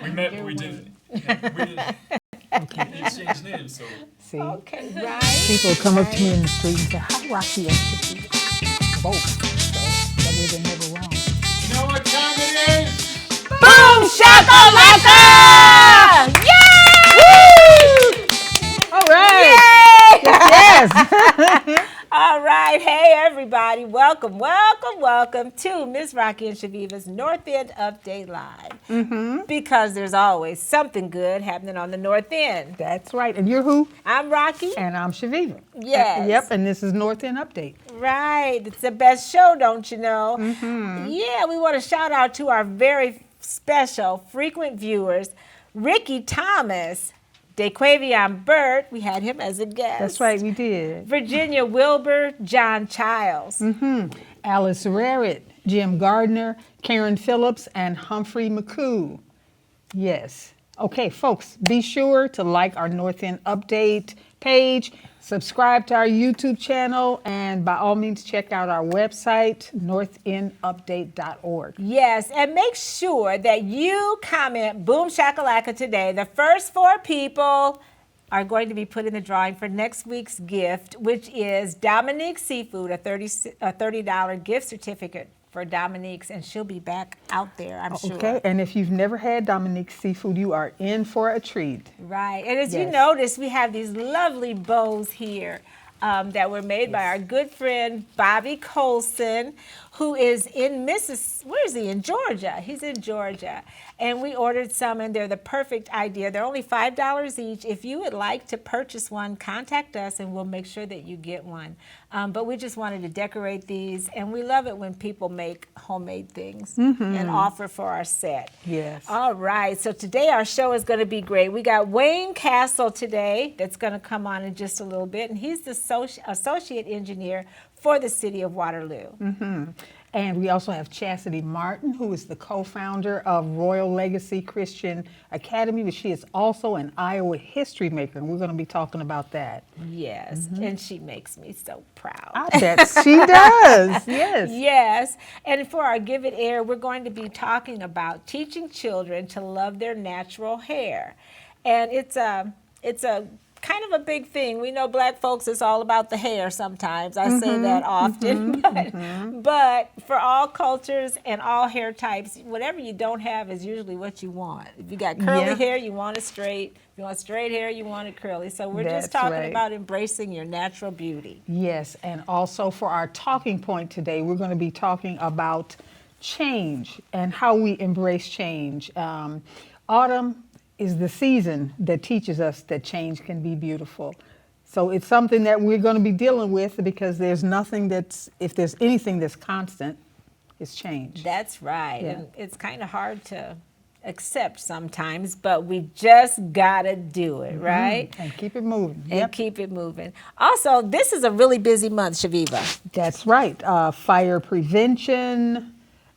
We met, but we didn't. We didn't exchange names, so. See, Okay, right. people come up to me in the street and say, "How Rocky and Chassidi?" Both. So that way they're never wrong. You know what time it is? Boom shakalaka! Yay! All right. Yay! Yes. All right, hey everybody, welcome to Miss Rocky and Shaviva's North End Update Live. Because there's always something good happening on the North End. That's right. And you're who? I'm Rocky. And I'm Shaviva. Yes. Yep. And this is North End Update. Right, it's the best show, don't you know? Yeah, we want to shout out to our very special frequent viewers, Ricky Thomas, DeQuavion Burt, we had him as a guest. That's right, we did. Virginia Wilbur, John Childs. Alice Rarrett, Jim Gardner, Karen Phillips, and Humphrey McCoo. Yes. Okay, folks, be sure to like our North End Update page, subscribe to our YouTube channel, and by all means, check out our website, northendupdate.org. Yes, and make sure that you comment Boom Shakalaka today. The first 4 people are going to be put in the drawing for next week's gift, which is Dominique's Seafood, a $30 gift certificate for Dominique's, and she'll be back out there, I'm sure. Okay, and if you've never had Dominique's Seafood, you are in for a treat. Right, and as you Yes. notice, we have these lovely bows here that were made by our good friend Bobby Colson, who is in where is he? In Georgia. He's in Georgia. And we ordered some, and they're the perfect idea. They're only $5 each. If you would like to purchase one, contact us, and we'll make sure that you get one. But we just wanted to decorate these, and we love it when people make homemade things and offer for our set. Yes. All right, so today our show is going to be great. We got Wayne Castle today that's going to come on in just a little bit, and he's the associate engineer for the city of Waterloo. And we also have Chassidi Martin, who is the co-founder of Royal Legacy Christian Academy, but she is also an Iowa history maker, and we're going to be talking about that. Yes, and she makes me so proud. I bet she does, yes. Yes, and for our Give It Air, we're going to be talking about teaching children to love their natural hair. And it's a kind of a big thing. We know black folks, it's all about the hair sometimes. I say that often. But for all cultures and all hair types, whatever you don't have is usually what you want. If you got curly hair, you want it straight. If you want straight hair, you want it curly. So we're just talking about embracing your natural beauty. Yes, and also for our talking point today, we're going to be talking about change and how we embrace change. Autumn is the season that teaches us that change can be beautiful. So it's something that we're going to be dealing with because there's nothing if there's anything that's constant, it's change. That's right. Yeah. And it's kind of hard to accept sometimes, but we just got to do it, right? And keep it moving. And keep it moving. Also, this is a really busy month, Shaviva. That's right. Fire prevention,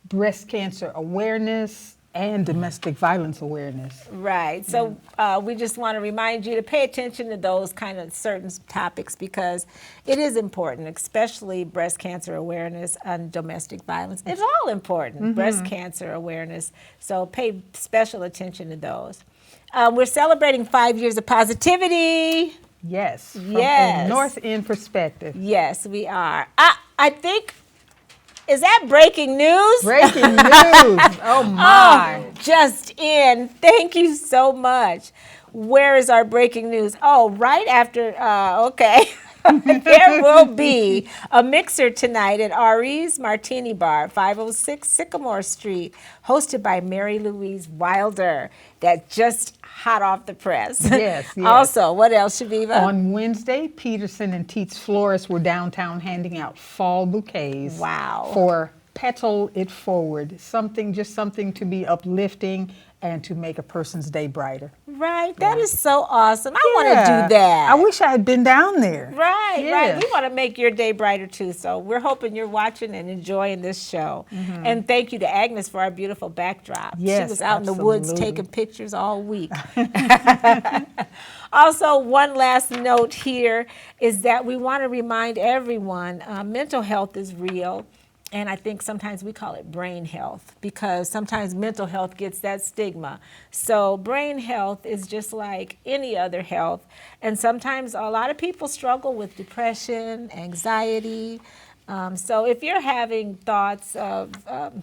breast cancer awareness, and domestic violence awareness. Right. So we just want to remind you to pay attention to those kind of certain topics because it is important, especially breast cancer awareness and domestic violence. It's all important, breast cancer awareness. So pay special attention to those. We're celebrating 5 years of positivity. Yes. From Yes. a North End perspective. Yes, we are. I think, is that breaking news? Breaking news. Oh my. Oh, just in. Thank you so much. Where is our breaking news? Oh, right after, okay. There will be a mixer tonight at RE's Martini Bar, 506 Sycamore Street, hosted by Mary Louise Wilder. That just hot off the press. Yes, yes. Also, what else, Shaviva? On Wednesday, Peterson and Teets Florists were downtown handing out fall bouquets. Wow. For Petal It Forward. Just something to be uplifting and to make a person's day brighter. Right. That is so awesome. I want to do that. I wish I had been down there. Right, Yeah. right. We want to make your day brighter too. So we're hoping you're watching and enjoying this show. And thank you to Agnes for our beautiful backdrop. Yes, she was out in the woods absolutely. taking pictures all week. Also, one last note here is that we want to remind everyone mental health is real. And I think sometimes we call it brain health because sometimes mental health gets that stigma. So brain health is just like any other health. And sometimes a lot of people struggle with depression, anxiety. So if you're having thoughts of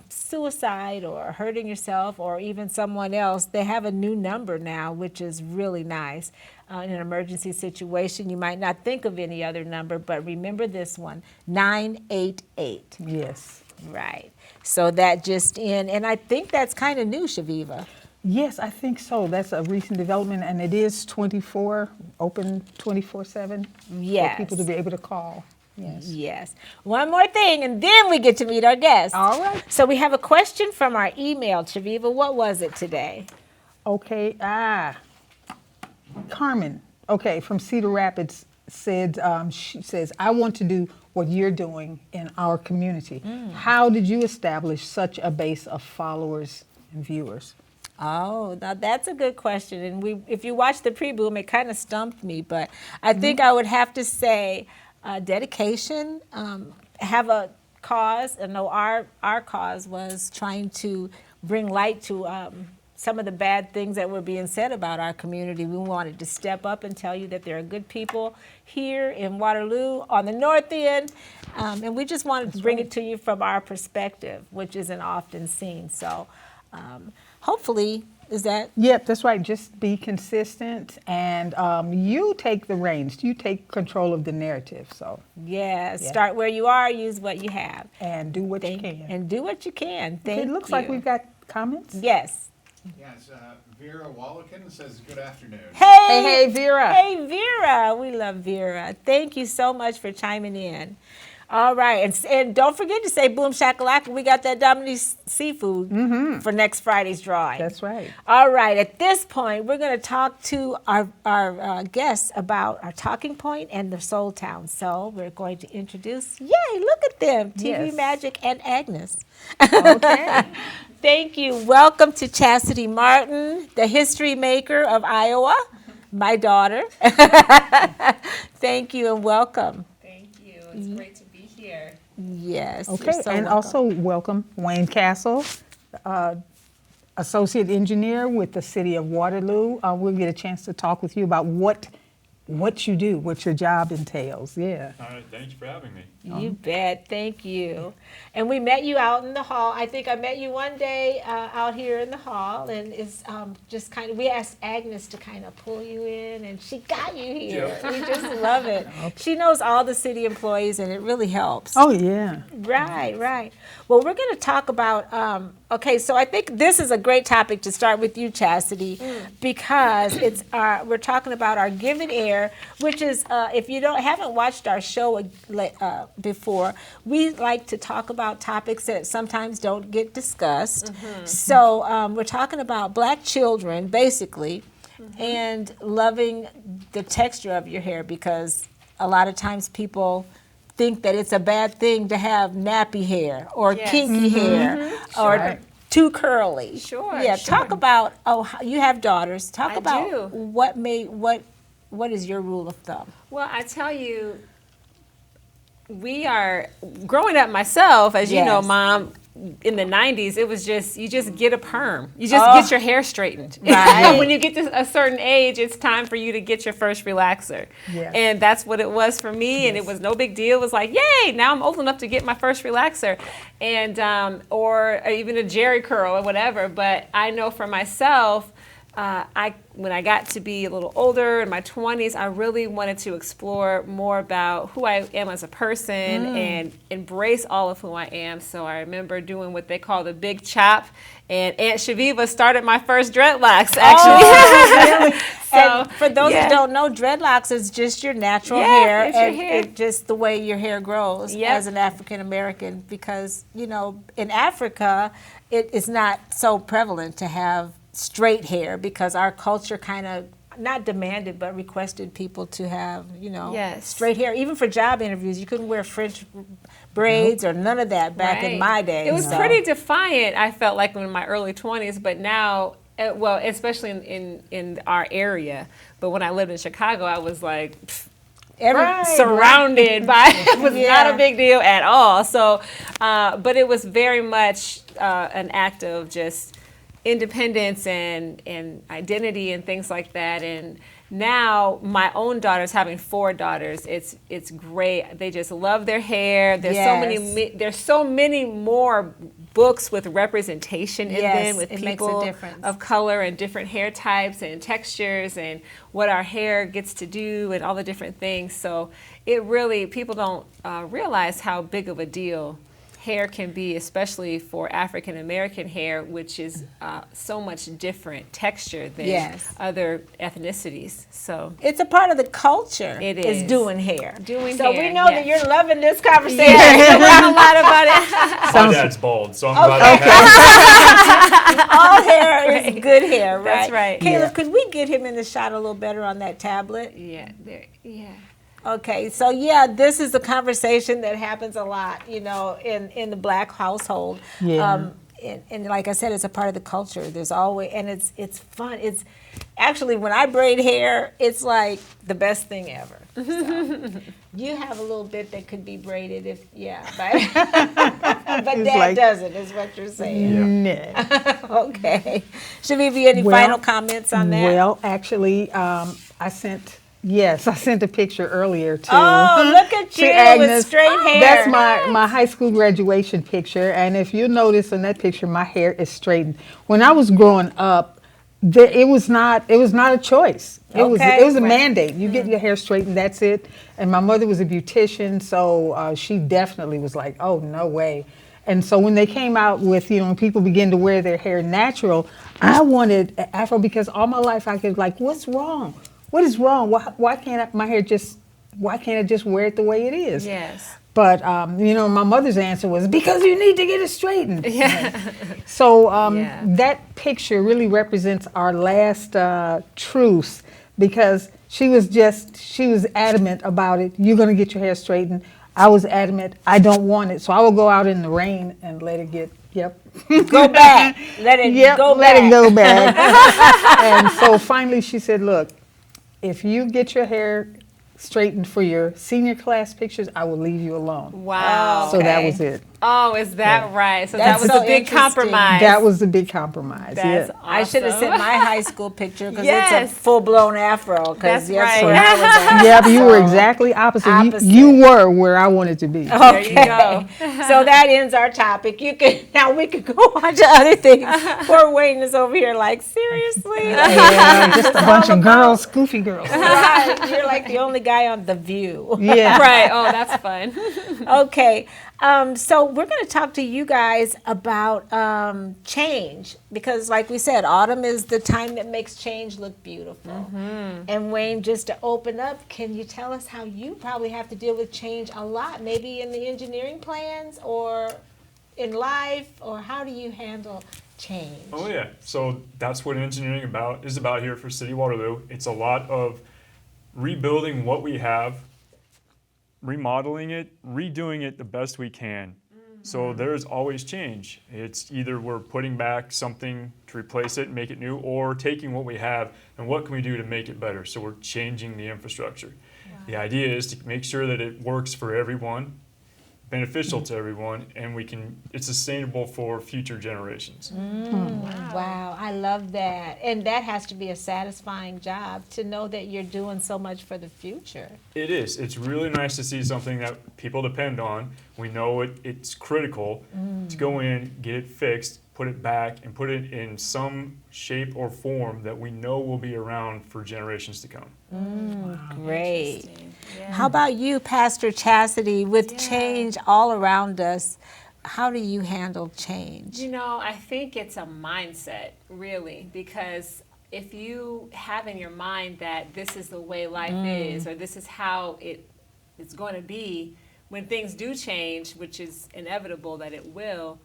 suicide or hurting yourself or even someone else, they have a new number now, which is really nice. In an emergency situation, you might not think of any other number, but remember this one, 988. Yes. Right. So that just in, and I think that's kind of new, Shaviva. Yes, I think so. That's a recent development, and it is open 24/7 Yes. for people to be able to call. Yes. Yes. One more thing, and then we get to meet our guest. All right. So we have a question from our email, Shaviva. What was it today? Okay. Carmen, okay, from Cedar Rapids said, she says, I want to do what you're doing in our community. How did you establish such a base of followers and viewers? Oh, now that's a good question. And if you watch the pre-boom, it kind of stumped me, but I think I would have to say dedication, have a cause. I know our cause was trying to bring light to some of the bad things that were being said about our community. We wanted to step up and tell you that there are good people here in Waterloo on the North End, and we just wanted to bring it to you from our perspective, which isn't often seen. So hopefully, is that? Yep, that's right. Just be consistent, and you take the reins. You take control of the narrative. So Yeah, start where you are, use what you have. and do what you can. And do what you can. Thank you. It looks like we've got comments. Yes. Yes, Vera Wallakin says good afternoon. Hey, Vera. Hey, Vera. We love Vera. Thank you so much for chiming in. All right. And don't forget to say boom shakalaka. We got that Dominique's seafood for next Friday's drawing. That's right. All right. At this point, we're going to talk to our guests about our talking point and the Soul Town. So we're going to introduce, yay, look at them, TV Yes. Magic and Agnes. Okay. Thank you. Welcome to Chassidi Martin, the history maker of Iowa, my daughter. Thank you and welcome. Thank you. It's great to be here. Yes. Okay, you're so and welcome. also welcome Wayne Castle, Associate Engineer with the City of Waterloo. We'll get a chance to talk with you about what you do, what your job entails. Yeah. All right, thanks for having me. You bet. Thank you. And we met you out in the hall. I think I met you one day out here in the hall, and it's just kind of, we asked Agnes to kind of pull you in, and she got you here. Yeah. We just love it. She knows all the city employees, and it really helps. Oh, yeah. Right, right. Well, we're going to talk about, okay, so I think this is a great topic to start with you, Chassidi, because it's we're talking about our Give It Air, which is, if you haven't watched our show before, we like to talk about topics that sometimes don't get discussed. So we're talking about black children, basically, and loving the texture of your hair, because a lot of times people think that it's a bad thing to have nappy hair or Yes. kinky hair or Right. too curly. Sure, Yeah. sure. Talk about you have daughters. Talk I about do. what is your rule of thumb? Well, I tell you, we are growing up myself, as you know, Yes. Mom. In the 90s, it was just, you just get a perm. You just Oh. get your hair straightened. Right. When you get to a certain age, it's time for you to get your first relaxer. Yes. And that's what it was for me. And it was no big deal. It was like, yay, now I'm old enough to get my first relaxer. And, or even a Jerry curl or whatever. But I know for myself, when I got to be a little older in my 20s, I really wanted to explore more about who I am as a person and embrace all of who I am. So I remember doing what they call the big chop, and Aunt Shaviva started my first dreadlocks, actually. Really? So, And for those yeah. who don't know, dreadlocks is just your natural Yeah, hair, it's your and hair. It just the way your hair grows Yep. as an African American. Because in Africa, it is not so prevalent to have straight hair, because our culture kind of not demanded but requested people to have Yes. straight hair. Even for job interviews, you couldn't wear French braids or none of that back in Right. my day. It was so. pretty defiant, I felt like, in my early 20s, but now, well, especially in our area. But when I lived in Chicago, I was like, surrounded by, it was Yeah. not a big deal at all. So, but it was very much an act of just independence and identity and things like that. And now my own daughters, having 4 daughters, it's great. They just love their hair. There's so many more books with representation in them, with it makes a people difference. of color and different hair types and textures and what our hair gets to do and all the different things. So it really, people don't realize how big of a deal hair can be, especially for African American hair, which is so much different texture than Yes. other ethnicities. So It's a part of the culture. It is is. doing hair. Doing so hair, we know that yes. you're loving this conversation. yeah, we learn a lot about it. My dad's bald, so I'm glad I have All hair is good hair, right? That's right. Caleb, Yeah. could we get him in the shot a little better on that tablet? yeah, yeah. Okay, so yeah, this is a conversation that happens a lot, you know, in the Black household. Yeah. And like I said, it's a part of the culture. There's always, and it's fun. It's actually, when I braid hair, it's like the best thing ever. So, you have a little bit that could be braided if, but It's Dad like- doesn't, is what you're saying. Nah. Okay. Should we be any Well- final comments on that? Well, actually, I sent a picture earlier to Oh, look at to you Agnes. with straight hair. That's my high school graduation picture, and if you notice in that picture, my hair is straightened. When I was growing up, it was not a choice. It was Okay. a mandate. You get your hair straightened, that's it. And my mother was a beautician, so she definitely was like, "Oh, no way." And so when they came out with, when people begin to wear their hair natural, I wanted Afro because all my life I could what's wrong? What is wrong? Why can't I just wear it the way it is? Yes. But my mother's answer was because you need to get it straightened. Yeah. So Yeah. that picture really represents our last truce because she was adamant about it. You're going to get your hair straightened. I was adamant. I don't want it. So I will go out in the rain and let it get. Yep. Go back. Let it go let back. it go back. And so finally she said, look, if you get your hair straightened for your senior class pictures, I will leave you alone. Wow. So that Okay. was it. Oh, is that right? So That's that was so a big interesting. compromise. That was the big compromise. That's yeah. I should have awesome. sent my high school picture because Yes. it's a full-blown afro. That's That's right. where I was at. Yeah, but you were So- exactly opposite. Opposite. You were where I wanted to be. There you go. So that ends our topic. Now we could go on to other things. Poor Wayne is over here like, seriously? Yeah, just a bunch of girls, goofy girls. Right. You're like the only guy on The View. Yeah. Right. Oh, that's fun. Okay. So we're going to talk to you guys about change because, like we said, autumn is the time that makes change look beautiful. And Wayne, just to open up, can you tell us how you probably have to deal with change a lot, maybe in the engineering plans or in life, or how do you handle change? Oh yeah, so that's what engineering is about here for City Waterloo. It's a lot of rebuilding what we have, remodeling it, redoing it the best we can. So there's always change. It's either we're putting back something to replace it and make it new, or taking what we have and what can we do to make it better. So we're changing the infrastructure. The idea is to make sure that it works for everyone, beneficial to everyone, and it's sustainable for future generations. Wow, I love that. And that has to be a satisfying job to know that you're doing so much for the future. It is. It's really nice to see something that people depend on. We know it's critical to go in, get it fixed, put it back, and put it in some shape or form that we know will be around for generations to come. Great. Yeah. How about you, Pastor Chassidi, with change all around us? How do you handle change? You know, I think it's a mindset, really, because if you have in your mind that this is the way life is, or this is how it's going to be, when things do change, which is inevitable that it will,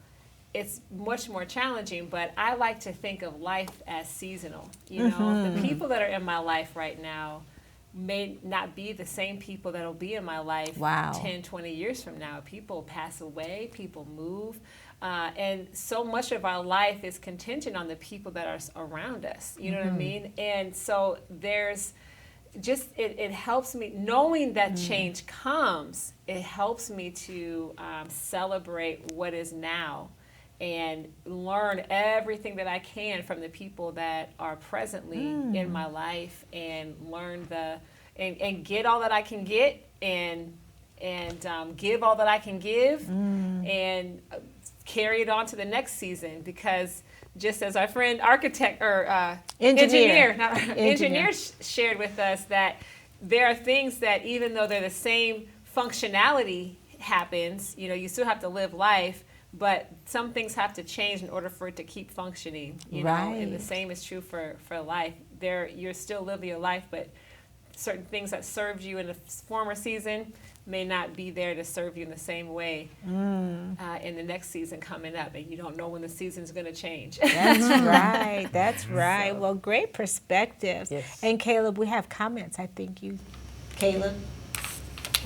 it's much more challenging. But I like to think of life as seasonal. You know, the people that are in my life right now may not be the same people that will be in my life Wow. 10, 20 years from now. People pass away, people move, and so much of our life is contingent on the people that are around us. You know what I mean? And so there's just it helps me knowing that change comes. It helps me to celebrate what is now and learn everything that I can from the people that are presently in my life, and learn and get all that I can get, and give all that I can give, and carry it on to the next season. Because just as our friend engineer shared with us, that there are things that even though they're the same functionality happens, you still have to live life, but some things have to change in order for it to keep functioning, you know, and the same is true for life. You're still living your life, but certain things that served you in a former season may not be there to serve you in the same way in the next season coming up, and you don't know when the season's going to change. That's right. That's right. Well, great perspectives. Yes. And Caleb, we have comments. I think Caleb,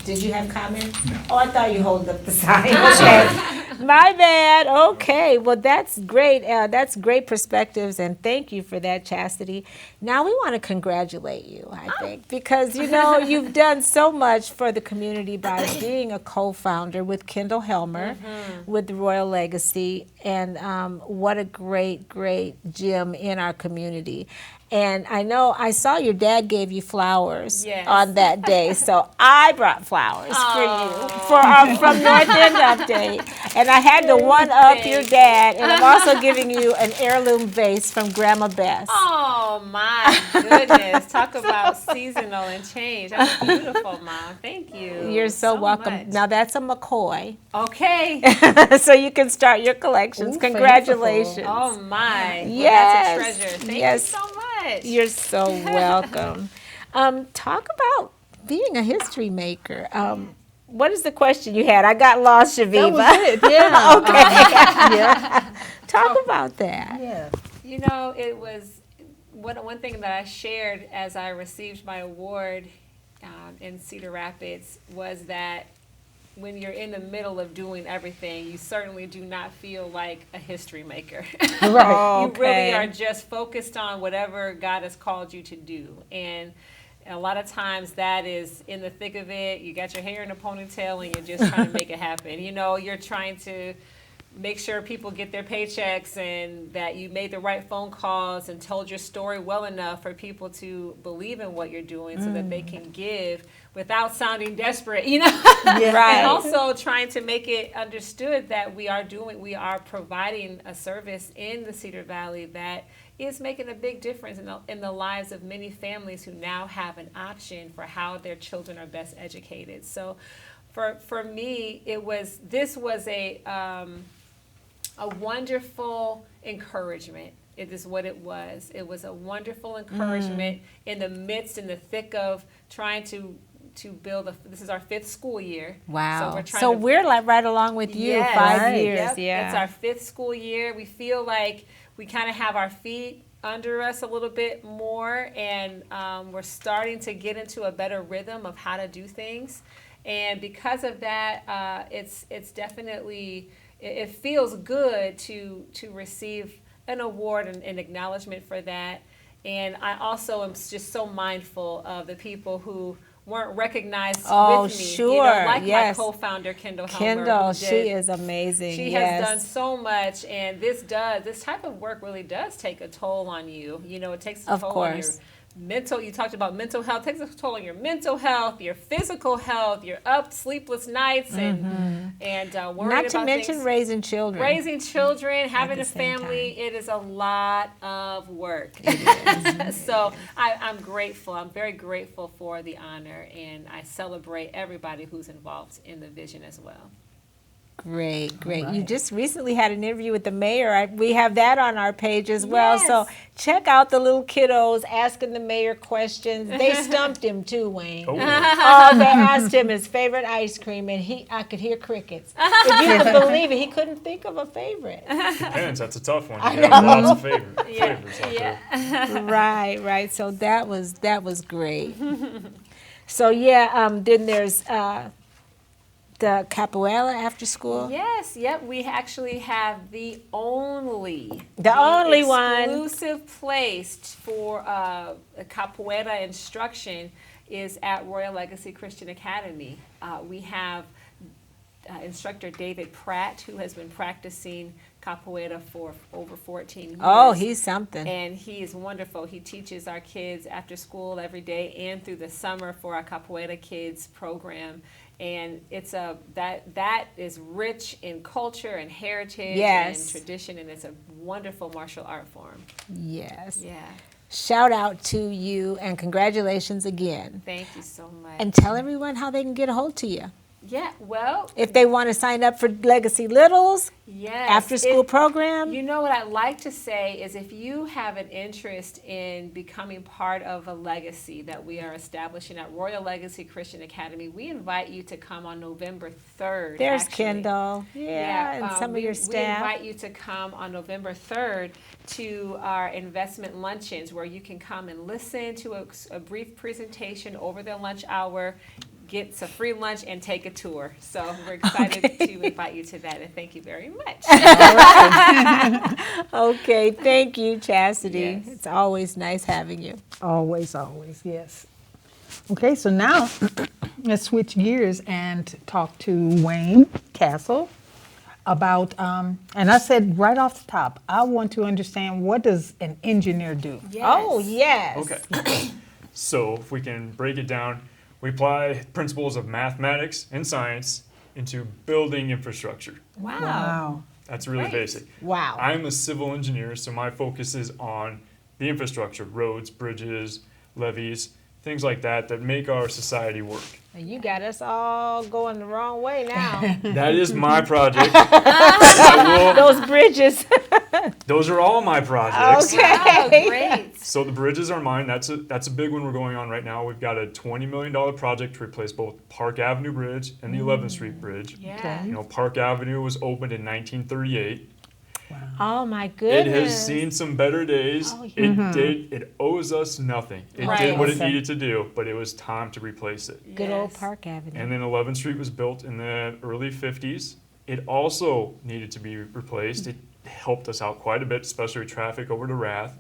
did you have comments? No. Oh, I thought you held up the sign. Okay. My bad. Okay. Well, that's great. That's great perspectives, and thank you for that, Chassidi. Now we want to congratulate you, I think, because, you've done so much for the community by being a co-founder with Kendall Helmer, with the Royal Legacy, and what a great, great gem in our community. And I know I saw your dad gave you flowers on that day, so I brought flowers for you from Northend Update. And I had to one-up your dad, and I'm also giving you an heirloom vase from Grandma Bess. Oh my goodness! Talk about seasonal and change. That's beautiful, Mom. Thank you. You're so welcome. Much. Now that's a McCoy, Okay. so you can start your collections. Ooh, Congratulations! fanciful. Oh my. Well, Yes. that's a treasure. Thank Yes. you so much. You're so welcome. Talk about being a history maker. What is the question you had? I got lost, Shaviva. That was it. Yeah. Okay. Yeah. Talk about that. Yeah. It was one thing that I shared as I received my award in Cedar Rapids was that when you're in the middle of doing everything, you certainly do not feel like a history maker. Right. You really are just focused on whatever God has called you to do. And a lot of times that is in the thick of it. You got your hair in a ponytail and you're just trying to make it happen. You're trying to make sure people get their paychecks and that you made the right phone calls and told your story well enough for people to believe in what you're doing so that they can give without sounding desperate, Yeah. Right. And also trying to make it understood that we are providing a service in the Cedar Valley that is making a big difference in the lives of many families who now have an option for how their children are best educated. So for me, this was a wonderful encouragement. It is what it was. It was a wonderful encouragement in the thick of trying to build this is our 5th school year. Wow. So we're like right along with you, Yes. 5 Right. years. Yep. Yeah. It's our 5th school year. We feel like we kind of have our feet under us a little bit more, and we're starting to get into a better rhythm of how to do things. And because of that, it's definitely, it feels good to receive an award and acknowledgement for that. And I also am just so mindful of the people who weren't recognized with me. Sure. Like yes. my co-founder, Kendall Helmer. Kendall, who she did- is amazing. She yes. has done so much, and this type of work really does take a toll on you. It takes a Of toll on your course. mental. You talked about mental health. It takes a toll on your mental health, your physical health. You're up sleepless nights and worrying Not to about mention things. raising children. Raising children, having the a same family, it is a lot of work. So I'm grateful. I'm very grateful for the honor, and I celebrate everybody who's involved in the vision as well. Great, great. All You right. just recently had an interview with the mayor. We have that on our page as well. Yes. So check out the little kiddos asking the mayor questions. They stumped him too, Wayne. Oh, They asked him his favorite ice cream, and I could hear crickets. If you could believe it, he couldn't think of a favorite. depends. That's a tough one. You got lots of favorites out there. Right. So that was great. So yeah, then there's the capoeira after school? Yes, yep. We actually have the only one. exclusive place for capoeira instruction is at Royal Legacy Christian Academy. We have instructor David Pratt, who has been practicing capoeira for over 14 years. Oh, he's something. And he is wonderful. He teaches our kids after school every day and through the summer for our Capoeira Kids program. And it's that is rich in culture and heritage Yes. and tradition, and it's a wonderful martial art form. Yes. Yeah. Shout out to you and congratulations again. Thank you so much. And tell everyone how they can get a hold to you. Yeah, well, If they want to sign up for Legacy Littles, yes. after school program. You know what I'd like to say is if you have an interest in becoming part of a legacy that we are establishing at Royal Legacy Christian Academy, we invite you to come on November 3rd. There's actually. Kendall. Yeah, and some of your We staff. invite you to come on November 3rd to our investment luncheons where you can come and listen to a brief presentation over the lunch hour, get some free lunch, and take a tour. So we're excited to invite you to that, and thank you very much. Okay, thank you, Chassidi. Yes. It's always nice having you. Always, always, yes. Okay, so now let's switch gears and talk to Wayne Castle about, and I said right off the top, I want to understand, what does an engineer do? Yes. Oh, yes. Okay. So if we can break it down, we apply principles of mathematics and science into building infrastructure. Wow. That's really Great. basic. Wow. I'm a civil engineer, so my focus is on the infrastructure, roads, bridges, levees, things like that that make our society work. You got us all going the wrong way now. That is my project. I will- Those bridges. those are all my projects. Okay. Wow, great. So the bridges are mine. That's a big one we're going on right now. We've got a $20 million project to replace both Park Avenue Bridge and the 11th Street Bridge. Yeah. You know, Park Avenue was opened in 1938. Oh, my It goodness. has seen some better days. Oh, It owes us nothing. It Right. did what it Okay. needed to do, but it was time to replace it. Good old Yes. Park Avenue. And then 11th Street was built in the early 50s. It also needed to be replaced. It helped us out quite a bit, especially with traffic over to Rath.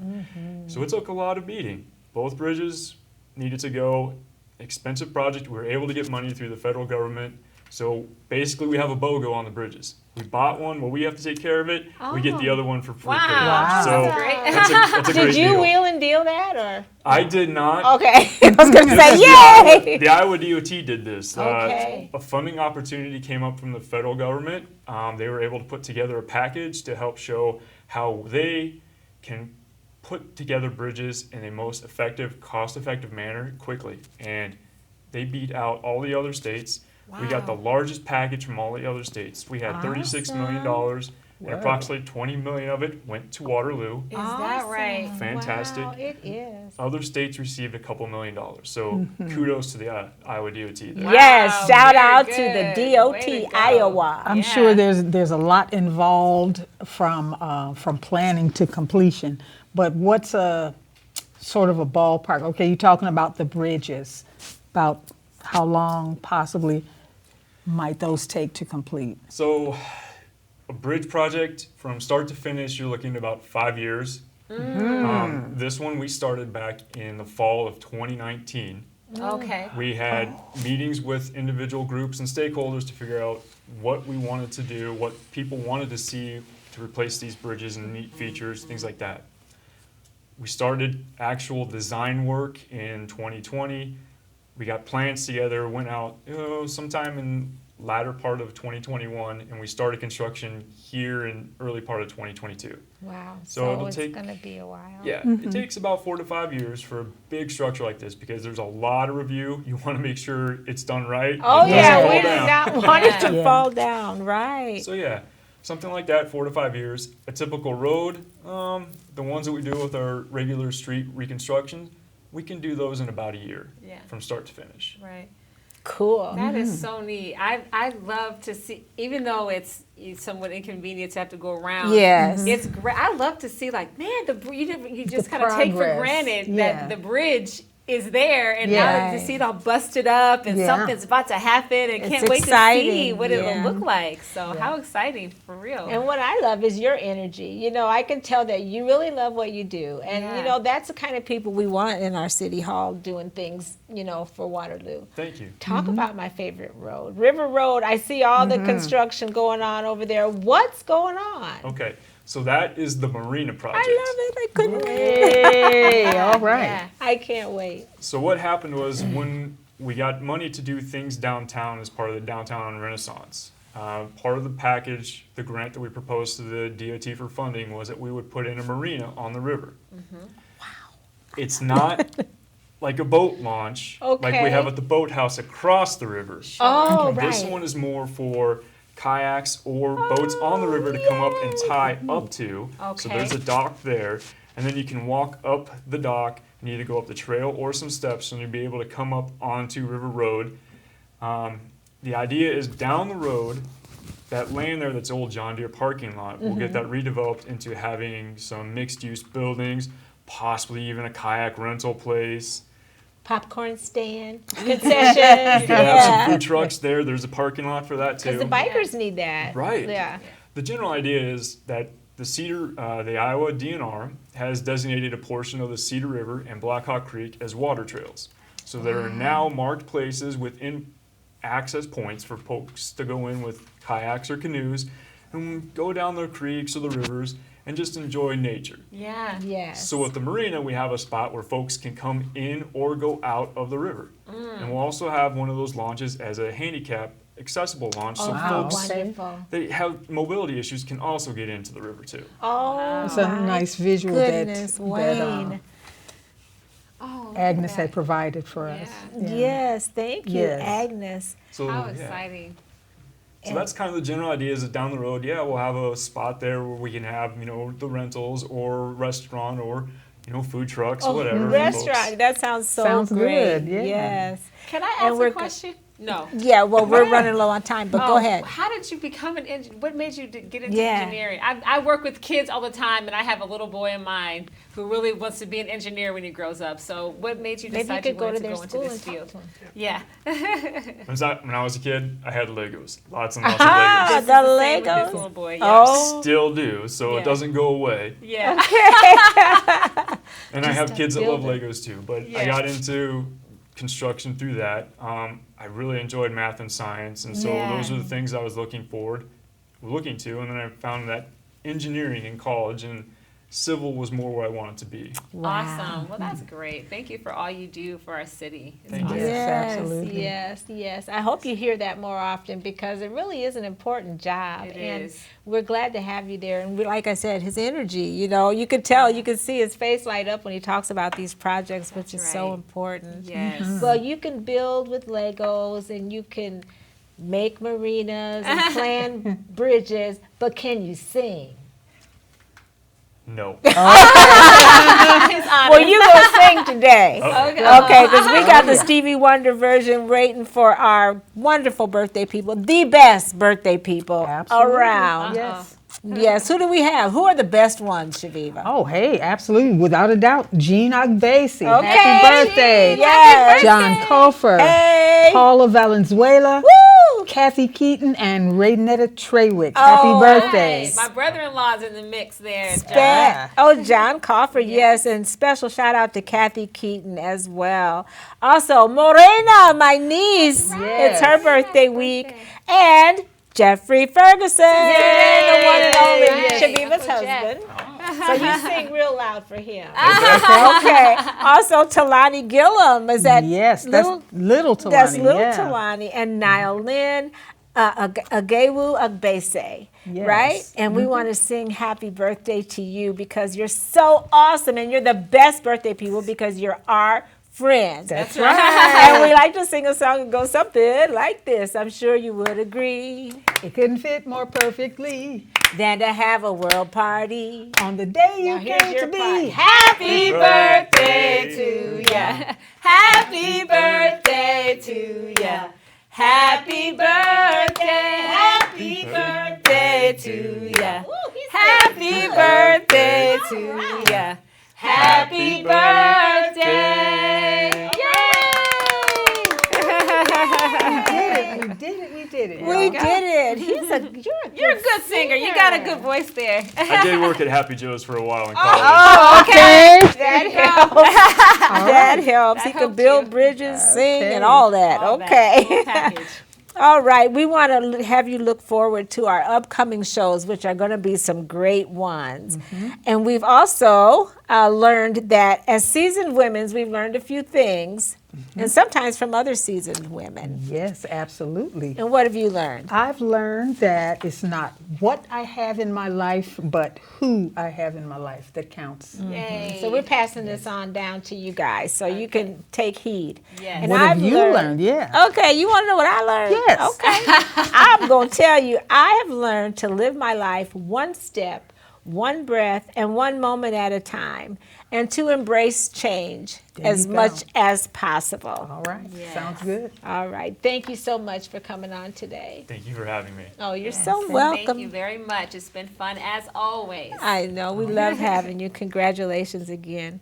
So it took a lot of beating. Both bridges needed to go. Expensive project. We were able to get money through the federal government. So basically, we have a BOGO on the bridges. We bought one, well, we have to take care of it. We get the other one for free. Wow. So That's great. that's a Did great you deal. wheel and deal that, or? I did not. Okay. I was going to This say, is yay! The Iowa DOT did this. Okay. A funding opportunity came up from the federal government. They were able to put together a package to help show how they can put together bridges in a most effective, cost-effective manner quickly. And they beat out all the other states. We got the largest package from all the other states. We had $36 million, and approximately $20 million of it went to Waterloo. Is that right? Fantastic. Wow, it is. Other states received a couple $1 million. So kudos to the Iowa DOT there. Yes, shout very out good. to the Way DOT, to go. Iowa. I'm Yeah. sure there's a lot involved from planning to completion, but what's a sort of a ballpark? Okay, you're talking about the bridges, about how long possibly might those take to complete? So, a bridge project from start to finish, you're looking at about 5 years. This one we started back in the fall of 2019. Okay. We had meetings with individual groups and stakeholders to figure out what we wanted to do, what people wanted to see to replace these bridges and neat features, things like that. We started actual design work in 2020. We got plans together, went out sometime in latter part of 2021, and we started construction here in early part of 2022. Wow, So it'll it's take- going to be a while. Yeah, it takes about 4 to 5 years for a big structure like this because there's a lot of review. You want to make sure it's done right. Oh, It yeah, doesn't we fall did down. not want it to Yeah. fall down, right. So yeah, something like that, 4 to 5 years. A typical road, the ones that we do with our regular street reconstruction, we can do those in about a year Yeah. from start to finish. Right. Cool. That is so neat. I love to see, even though it's somewhat inconvenient to have to go around. Yes. It's great. I love to see, like, man, you just The kind of take for progress. granted Yeah. that the bridge is there, and Yeah. now to see it all busted up and Yeah. something's about to happen, and It's can't wait to see exciting, what yeah. it'll look like. So how exciting, for real. And what I love is your energy. You know, I can tell that you really love what you do. And, you Yeah. know, that's the kind of people we want in our city hall doing things, you know, for Waterloo. Thank you. Talk about my favorite road. River Road, I see all the construction going on over there. What's going on? Okay, so that is the Marina project. I love it. I couldn't wait. Hey, all right. Yeah. I can't wait. So what happened was when we got money to do things downtown as part of the Downtown Renaissance, part of the package, the grant that we proposed to the DOT for funding was that we would put in a marina on the river. Wow. It's not like a boat launch like we Okay. have at the boathouse across the river. Oh, right. This one is more for kayaks or boats on the river to come up and tie up to. So Okay. there's a dock there, and then you can walk up the dock and either go up the trail or some steps, and you'll be able to come up onto River Road. The idea is down the road, that land there that's old John Deere parking lot, we'll get that redeveloped into having some mixed-use buildings, possibly even a kayak rental place. Popcorn stand, concessions. You can have some Yeah. food trucks there. There's a parking lot for that too. Because the bikers need that. Right. Yeah. The general idea is that the Iowa DNR has designated a portion of the Cedar River and Blackhawk Creek as water trails. So there are now marked places within access points for folks to go in with kayaks or canoes and go down the creeks or the rivers and just enjoy nature. Yeah. Yes. So at the marina, we have a spot where folks can come in or go out of the river. And we'll also have one of those launches as a handicap accessible launch, so Wow. folks Wonderful. that have mobility issues can also get into the river too. Oh, It's a my nice visual goodness, that Wayne. Oh, Agnes had provided for us. Yeah. Yeah. Yes, thank you, Yes. Agnes. So how yeah. exciting. So that's kind of the general idea, is that down the road, yeah, we'll have a spot there where we can have, the rentals or restaurant or, food trucks, whatever. for Restaurant. folks. That sounds so Sounds great. good, yeah. Yes. Can I And ask we're a go- question? No. Yeah, well, we're running low on time, but go ahead. How did you become an engineer? What made you get into Yeah. engineering? I work with kids all the time, and I have a little boy in mind who really wants to be an engineer when he grows up. So what made you Maybe you decide could you go wanted to to their go into school this and talk field? to them. Yeah. When I was a kid, I had Legos, lots and lots of Ah, Legos. This the is same with Legos. this little boy. Yeah. Oh, Still do, so Yeah. it doesn't go away. Yeah. And I have kids that love build Legos too, but I Yeah. got into construction through that. I really enjoyed math and science, and so Yeah. those are the things I was looking to, and then I found that engineering in college and civil was more where I wanted to be. Awesome. Well, that's great. Thank you for all you do for our city. It's Thank you. awesome. Yes, absolutely. yes. I hope you hear that more often because it really is an important job. It and is. we're glad to have you there. And like I said, his energy, you could tell, you could see his face light up when he talks about these projects, which is so right. important. Yes. Well, you can build with Legos and you can make marinas and plan bridges, but can you sing? No. Well, you gonna sing today. Okay, because we got the Stevie Wonder version waiting for our wonderful birthday people, the best birthday people Absolutely. around. Yes. Yes, who do we have? Who are the best ones, Shaviva? Oh, hey, absolutely, without a doubt, Jean Agbasi. Okay, Happy birthday. Yes. John Cofer. Hey! Paula Valenzuela. Woo! Kathy Keaton and Raynetta Treywick. Oh, Happy birthday. Hey, my brother-in-law's in the mix there. Yeah. Oh, John Coffer, yes, and special shout out to Kathy Keaton as well. Also, Morena, my niece, it's her birthday week, and Jeffrey Ferguson, the one and only Yes. Shaviva's Uncle husband. Jeff. So you sing real loud for him. Okay. Also, Talani Gillum is that Yes, that's little Talani. That's little yeah. Talani and Niall Lynn, Agewu Agbese, Yes. right? And we want to sing happy birthday to you because you're so awesome and you're the best birthday people because you're our friends. That's And right. we like to sing a song and go something like this. I'm sure you would agree. It couldn't fit more perfectly Than to have a world party. on the day you Now here's came your to part. be. Happy birthday to ya. Happy birthday to ya. Happy birthday. Happy birthday to ya. Happy birthday to ya. Happy birthday. You're a good singer. You got a good voice there. I did work at Happy Joe's for a while in college. Oh, okay. There That you go. helps. That helps. That He can helped build you. bridges, sing, Okay. and all that. All that Okay. full package. All right, we want to have you look forward to our upcoming shows, which are going to be some great ones. And we've also learned that as seasoned women, we've learned a few things, and sometimes from other seasoned women. Yes, absolutely. And what have you learned? I've learned that it's not what I have in my life, but who I have in my life that counts. Yay. So we're passing this on down to you guys so you can take heed. Yes. And What have you learned? Yeah. Okay, you want to know what I learned? Yes. Okay. I'm going to tell you, I have learned to live my life one step, one breath, and one moment at a time, and to embrace change There as you go. much as possible. All right. Yes. Sounds good. All right. Thank you so much for coming on today. Thank you for having me. Oh, you're so Thank welcome. you very much. It's been fun as always. I know. We love having you. Congratulations again.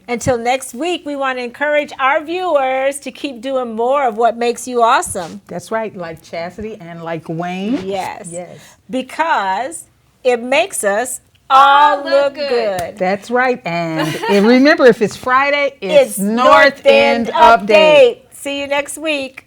Until next week, we want to encourage our viewers to keep doing more of what makes you awesome. That's right. Like Chassidi and like Wayne. Yes. Yes. Because it makes us all look good. That's right. And remember, if it's Friday, it's North North End End Update. See you next week.